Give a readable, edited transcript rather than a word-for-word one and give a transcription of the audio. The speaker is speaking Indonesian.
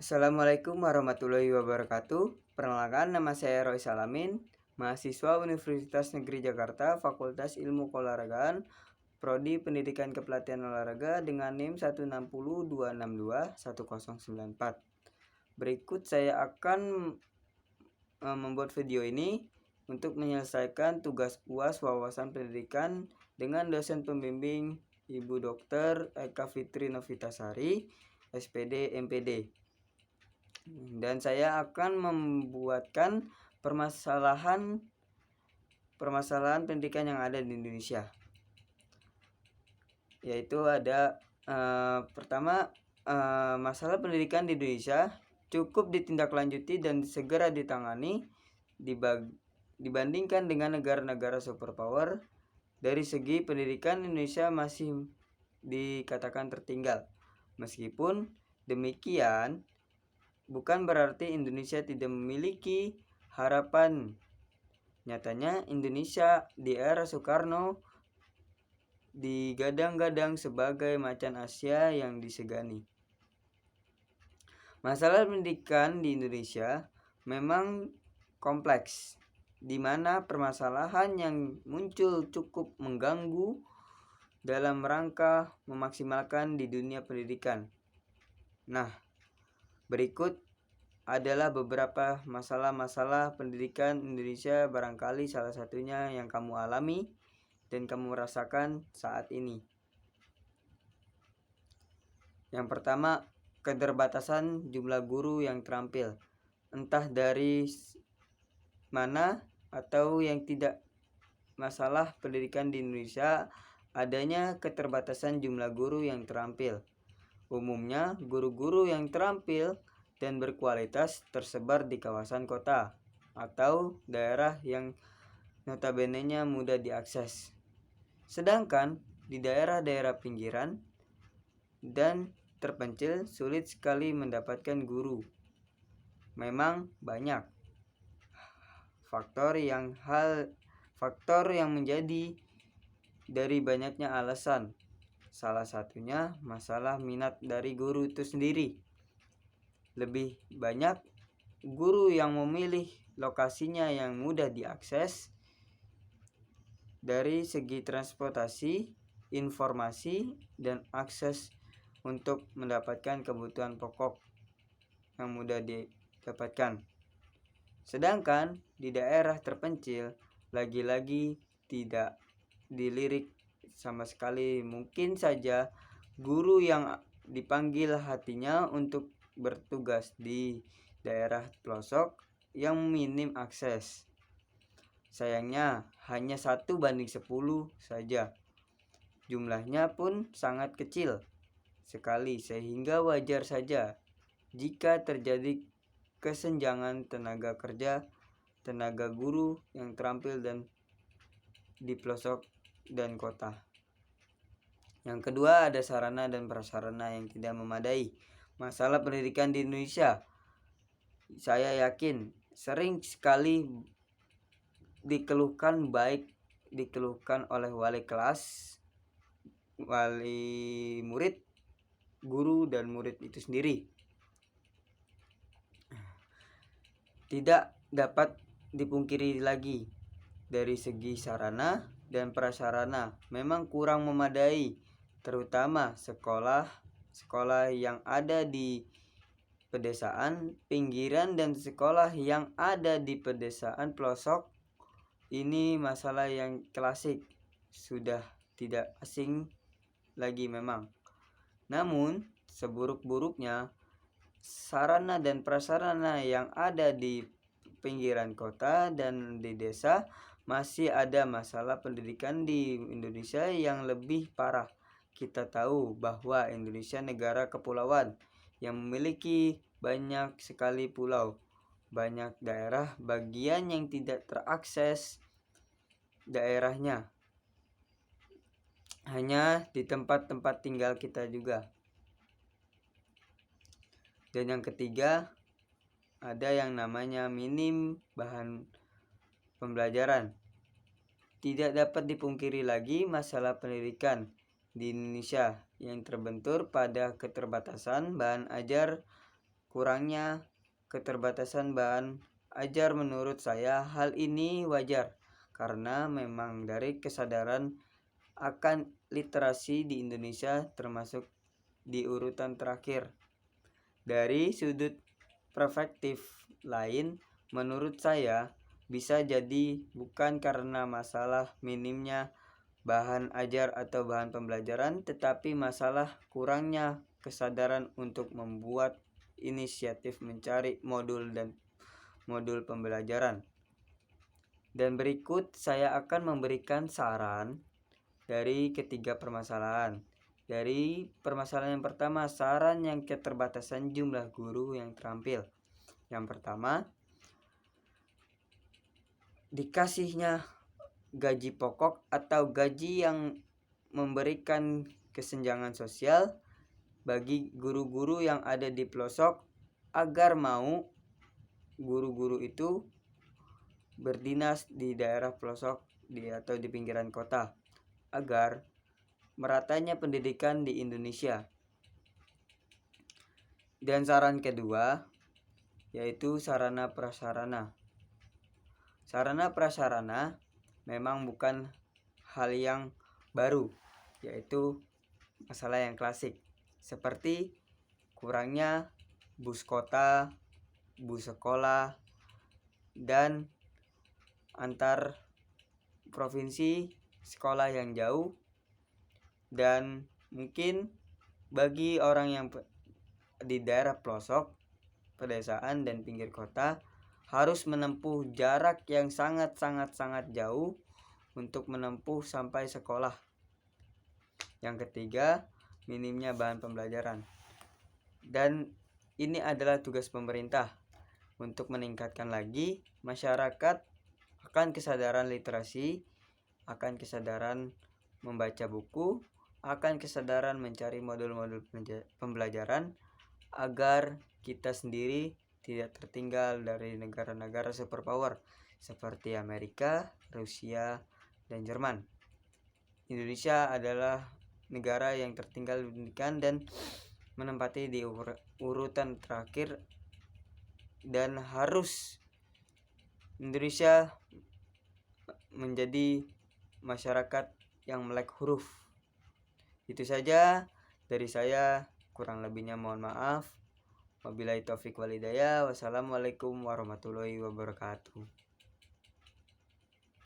Assalamualaikum warahmatullahi wabarakatuh. Perkenalkan, nama saya Roy Salamin, mahasiswa Universitas Negeri Jakarta, Fakultas Ilmu Keolahragaan, Prodi Pendidikan Kepelatihan Olahraga dengan NIM 16026621094. Berikut saya akan membuat video ini untuk menyelesaikan tugas UAS wawasan pendidikan dengan dosen pembimbing Ibu Dr. Eka Fitri Novitasari, SPD MPD. Dan saya akan membuatkan permasalahan pendidikan yang ada di Indonesia. Yaitu ada pertama, masalah pendidikan di Indonesia cukup ditindaklanjuti dan segera ditangani dibandingkan dengan negara-negara superpower. Dari segi pendidikan, Indonesia masih dikatakan tertinggal. Meskipun demikian, bukan berarti Indonesia tidak memiliki harapan. Nyatanya Indonesia di era Soekarno digadang-gadang sebagai macan Asia yang disegani. Masalah pendidikan di Indonesia memang kompleks, di mana permasalahan yang muncul cukup mengganggu dalam rangka memaksimalkan di dunia pendidikan. Nah, berikut adalah beberapa masalah-masalah pendidikan Indonesia, barangkali salah satunya yang kamu alami dan kamu rasakan saat ini. Yang pertama, keterbatasan jumlah guru yang terampil, entah dari mana atau yang tidak. Masalah pendidikan di Indonesia adanya keterbatasan jumlah guru yang terampil. Umumnya, guru-guru yang terampil dan berkualitas tersebar di kawasan kota atau daerah yang notabene-nya mudah diakses. Sedangkan di daerah-daerah pinggiran dan terpencil sulit sekali mendapatkan guru. Memang banyak faktor yang menjadi dari banyaknya alasan. Salah satunya masalah minat dari guru itu sendiri. Lebih banyak guru yang memilih lokasinya yang mudah diakses dari segi transportasi, informasi, dan akses untuk mendapatkan kebutuhan pokok yang mudah didapatkan. Sedangkan di daerah terpencil lagi-lagi tidak dilirik sama sekali. Mungkin saja guru yang dipanggil hatinya untuk bertugas di daerah pelosok yang minim akses. Sayangnya hanya 1:10 saja. Jumlahnya pun sangat kecil sekali, sehingga wajar saja jika terjadi kesenjangan tenaga kerja, tenaga guru yang terampil dan di pelosok dan kota. Yang kedua, ada sarana dan prasarana yang tidak memadai. Masalah pendidikan di Indonesia, saya yakin sering sekali dikeluhkan oleh wali kelas, wali murid, guru, dan murid itu sendiri. Tidak dapat dipungkiri lagi, dari segi sarana dan prasarana memang kurang memadai, terutama sekolah yang ada di pedesaan, pinggiran, dan sekolah yang ada di pedesaan pelosok. Ini masalah yang klasik, sudah tidak asing lagi memang. Namun, seburuk-buruknya sarana dan prasarana yang ada di pinggiran kota dan di desa, masih ada masalah pendidikan di Indonesia yang lebih parah. Kita tahu bahwa Indonesia negara kepulauan yang memiliki banyak sekali pulau, banyak daerah bagian yang tidak terakses daerahnya, hanya di tempat-tempat tinggal kita juga. Dan yang ketiga, ada yang namanya minim bahan pembelajaran. Tidak dapat dipungkiri lagi masalah pendidikan di Indonesia yang terbentur pada keterbatasan bahan ajar kurangnya keterbatasan bahan ajar. Menurut saya hal ini wajar karena memang dari kesadaran akan literasi di Indonesia termasuk di urutan terakhir. Dari sudut perspektif lain, menurut saya bisa jadi bukan karena masalah minimnya bahan ajar atau bahan pembelajaran, tetapi masalah kurangnya kesadaran untuk membuat inisiatif mencari modul pembelajaran. Dan berikut saya akan memberikan saran dari ketiga permasalahan. Dari permasalahan yang pertama, saran yang keterbatasan jumlah guru yang terampil. Yang pertama, dikasihnya gaji pokok atau gaji yang memberikan kesenjangan sosial bagi guru-guru yang ada di pelosok agar mau guru-guru itu berdinas di daerah pelosok atau di pinggiran kota agar meratanya pendidikan di Indonesia. Dan saran kedua yaitu sarana prasarana. Sarana prasarana memang bukan hal yang baru, yaitu masalah yang klasik seperti kurangnya bus kota, bus sekolah, dan antar provinsi sekolah yang jauh. Dan mungkin bagi orang yang di daerah pelosok, pedesaan dan pinggir kota harus menempuh jarak yang sangat jauh untuk menempuh sampai sekolah. Yang ketiga, minimnya bahan pembelajaran. Dan ini adalah tugas pemerintah untuk meningkatkan lagi masyarakat akan kesadaran literasi, akan kesadaran membaca buku, akan kesadaran mencari modul-modul pembelajaran agar kita sendiri tidak tertinggal dari negara-negara superpower seperti Amerika, Rusia, dan Jerman. Indonesia adalah negara yang tertinggal pendidikan dan menempati di urutan terakhir, dan harus Indonesia menjadi masyarakat yang melek huruf. Itu saja dari saya, kurang lebihnya mohon maaf. Wabillahi taufik wal hidayah. Wassalamualaikum warahmatullahi wabarakatuh.